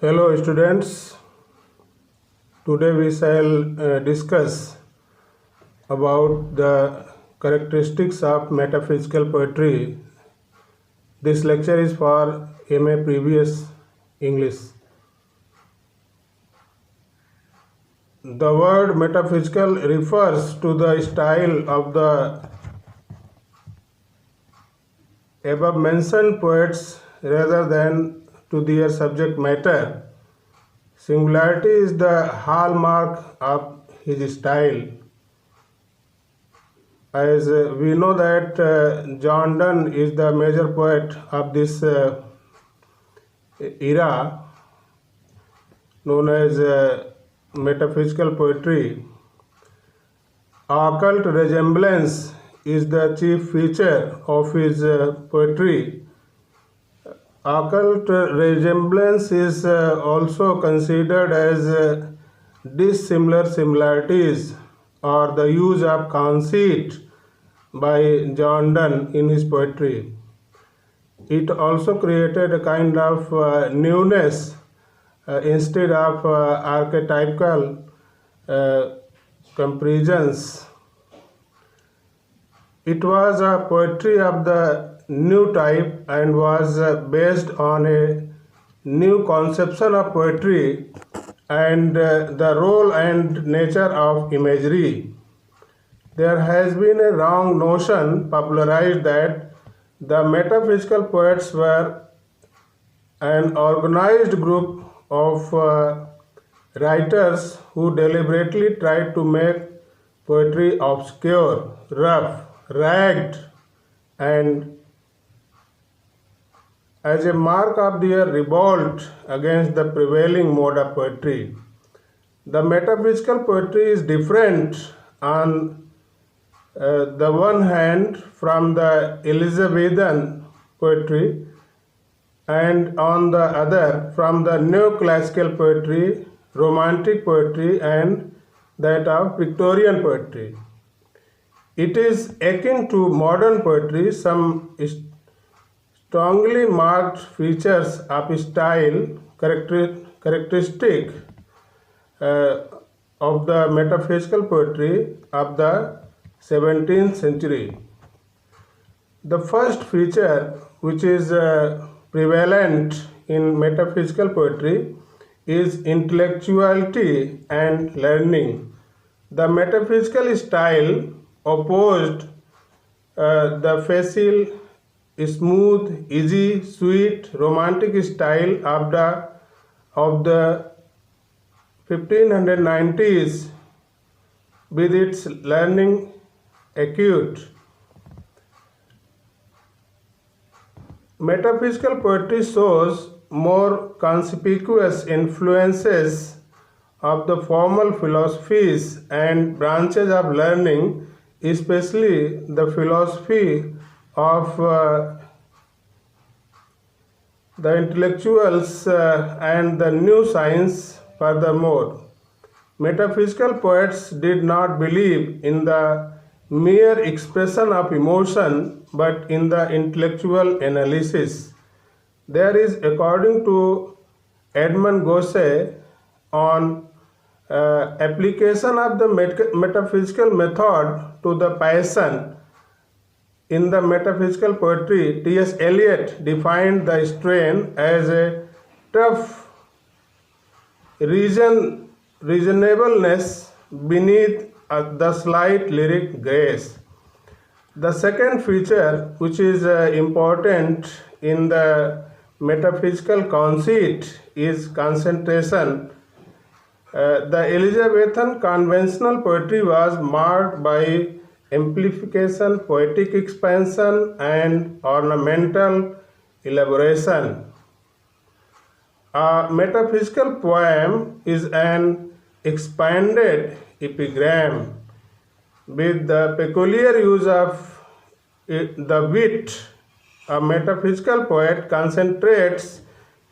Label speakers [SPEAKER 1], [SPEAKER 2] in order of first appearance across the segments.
[SPEAKER 1] Hello students, today we shall discuss about the characteristics of metaphysical poetry. This lecture is for MA Previous English. The word metaphysical refers to the style of the above mentioned poets rather than to their subject matter. Singularity is the hallmark of his style. As we know that John Donne is the major poet of this era, known as metaphysical poetry. Occult resemblance is the chief feature of his poetry. Occult resemblance is also considered as dissimilar similarities or the use of conceit by John Donne in his poetry. It also created a kind of newness instead of archetypical comparisons. It was a poetry of the new type and was based on a new conception of poetry and the role and nature of imagery. There has been a wrong notion popularized that the metaphysical poets were an organized group of writers who deliberately tried to make poetry obscure, rough, ragged, and as a mark of their revolt against the prevailing mode of poetry. The metaphysical poetry is different on the one hand from the Elizabethan poetry and on the other from the neoclassical poetry, romantic poetry and that of Victorian poetry. It is akin to modern poetry. Some strongly marked features of style characteristic of the metaphysical poetry of the 17th century. The first feature which is prevalent in metaphysical poetry is intellectuality and learning. The metaphysical style opposed the facile, smooth, easy, sweet, romantic style of the 1590s with its learning acute. Metaphysical poetry shows more conspicuous influences of the formal philosophies and branches of learning, especially the philosophy of the intellectuals and the new science. Furthermore, metaphysical poets did not believe in the mere expression of emotion but in the intellectual analysis. There is, according to Edmund Gosse, on application of the metaphysical method to the passion. In the metaphysical poetry, T.S. Eliot defined the strain as a tough reasonableness beneath the slight lyric grace. The second feature, which is important in the metaphysical conceit, is concentration. The Elizabethan conventional poetry was marked by amplification, poetic expansion, and ornamental elaboration. A metaphysical poem is an expanded epigram with the peculiar use of the wit. A metaphysical poet concentrates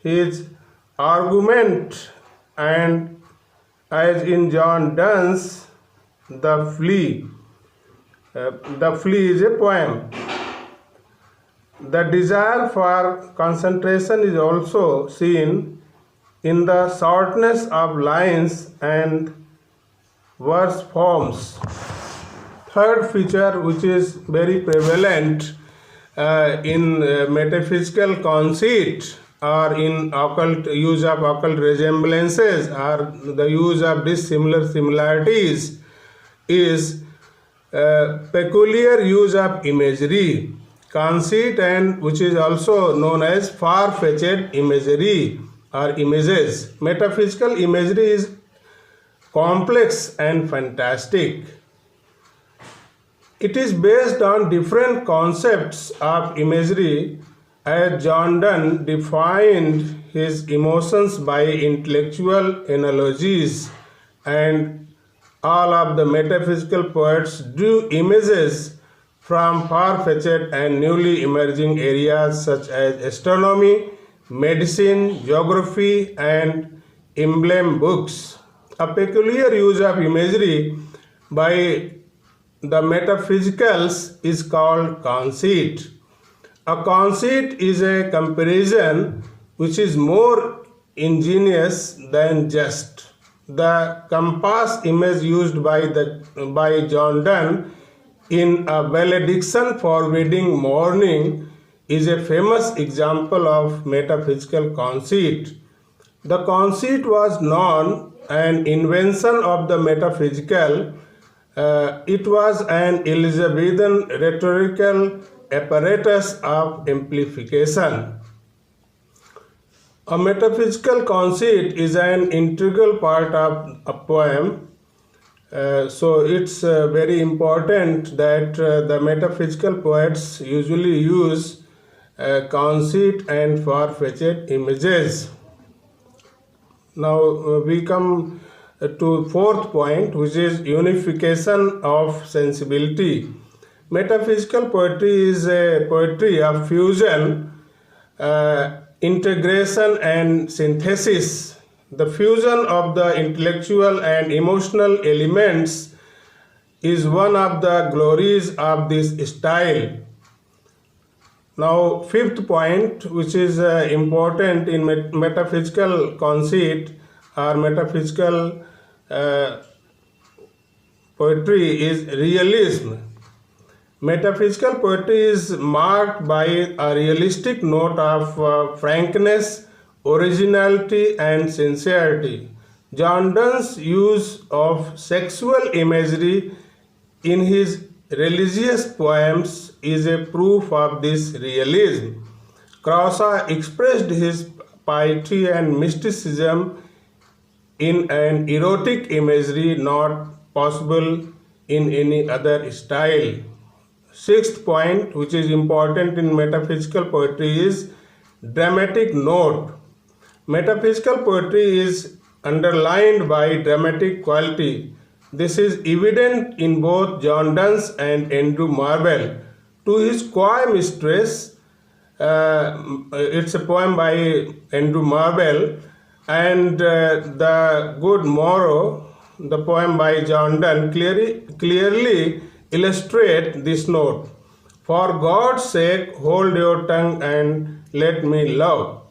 [SPEAKER 1] his argument, and as in John Donne's The Flea. The Flea is a poem. The desire for concentration is also seen in the shortness of lines and verse forms. Third feature, which is very prevalent in metaphysical conceit or in occult use of occult resemblances or the use of dissimilar similarities, is peculiar use of imagery, conceit, and which is also known as far-fetched imagery or images. Metaphysical imagery is complex and fantastic. It is based on different concepts of imagery, as John Donne defined his emotions by intellectual analogies, and all of the metaphysical poets drew images from far-fetched and newly emerging areas such as astronomy, medicine, geography, and emblem books. A peculiar use of imagery by the metaphysicals is called conceit. A conceit is a comparison which is more ingenious than just. The compass image used by John Donne in a valediction for wedding morning is a famous example of metaphysical conceit. The conceit was known an invention of the metaphysical. It was an Elizabethan rhetorical apparatus of amplification. A metaphysical conceit is an integral part of a poem. So it's very important that the metaphysical poets usually use conceit and far-fetched images. Now we come to fourth point, which is unification of sensibility. Metaphysical poetry is a poetry of fusion, integration, and synthesis. The fusion of the intellectual and emotional elements is one of the glories of this style. Now, fifth point, which is important in metaphysical conceit or metaphysical poetry, is realism. Metaphysical poetry is marked by a realistic note of frankness, originality, and sincerity. John Donne's use of sexual imagery in his religious poems is a proof of this realism. Chaucer expressed his piety and mysticism in an erotic imagery not possible in any other style. Sixth point, which is important in metaphysical poetry, is dramatic note. Metaphysical poetry is underlined by dramatic quality. This is evident in both John Donne's and Andrew Marvell. To his coy mistress, it's a poem by Andrew Marvell, and the Good Morrow, the poem by John Donne, clearly illustrate this note. For God's sake, hold your tongue and let me love.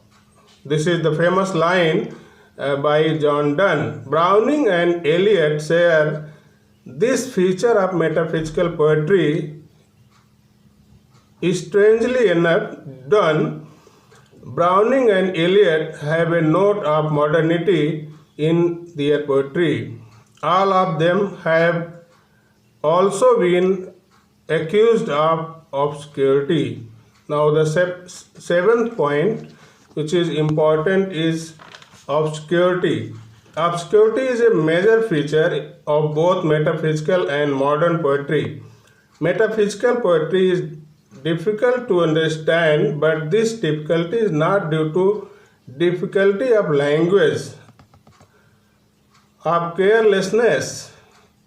[SPEAKER 1] This is the famous line by John Donne. Browning and Eliot share this feature of metaphysical poetry. Strangely enough, Donne, Browning, and Eliot have a note of modernity in their poetry. All of them have also been accused of obscurity. Now the seventh point, which is important, is obscurity. Obscurity is a major feature of both metaphysical and modern poetry. Metaphysical poetry is difficult to understand, but this difficulty is not due to difficulty of language, of carelessness.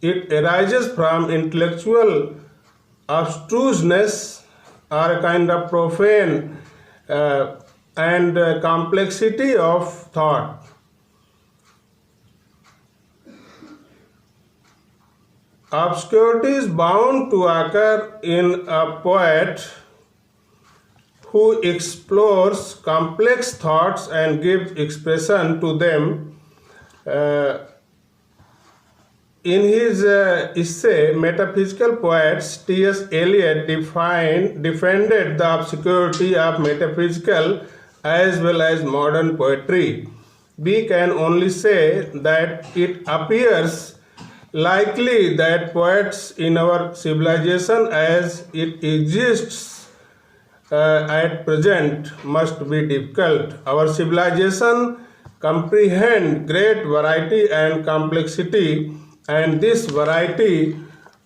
[SPEAKER 1] It arises from intellectual abstruseness or a kind of profane and complexity of thought. Obscurity is bound to occur in a poet who explores complex thoughts and gives expression to them. In his essay, Metaphysical Poets, T.S. Eliot defended the obscurity of metaphysical as well as modern poetry. We can only say that it appears likely that poets in our civilization as it exists at present must be difficult. Our civilization comprehends great variety and complexity, and this variety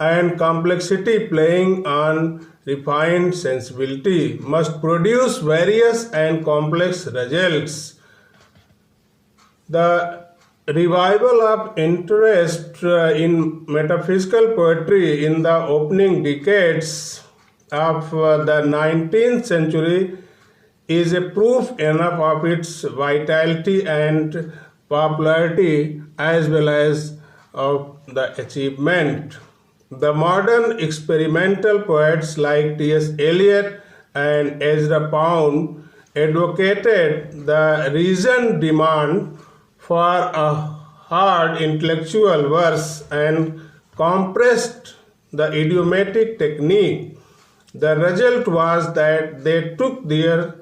[SPEAKER 1] and complexity playing on refined sensibility must produce various and complex results. The revival of interest in metaphysical poetry in the opening decades of the 19th century is a proof enough of its vitality and popularity as well as of the achievement. The modern experimental poets like T.S. Eliot and Ezra Pound advocated the reasoned demand for a hard intellectual verse and compressed the idiomatic technique. The result was that they took their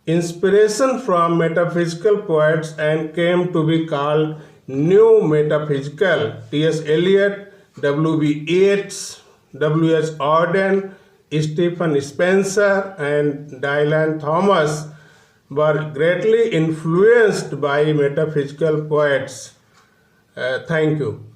[SPEAKER 1] inspiration from metaphysical poets and came to be called New Metaphysical. T.S. Eliot, W.B. Yeats, W.H. Auden, Stephen Spencer, and Dylan Thomas were greatly influenced by metaphysical poets. Thank you.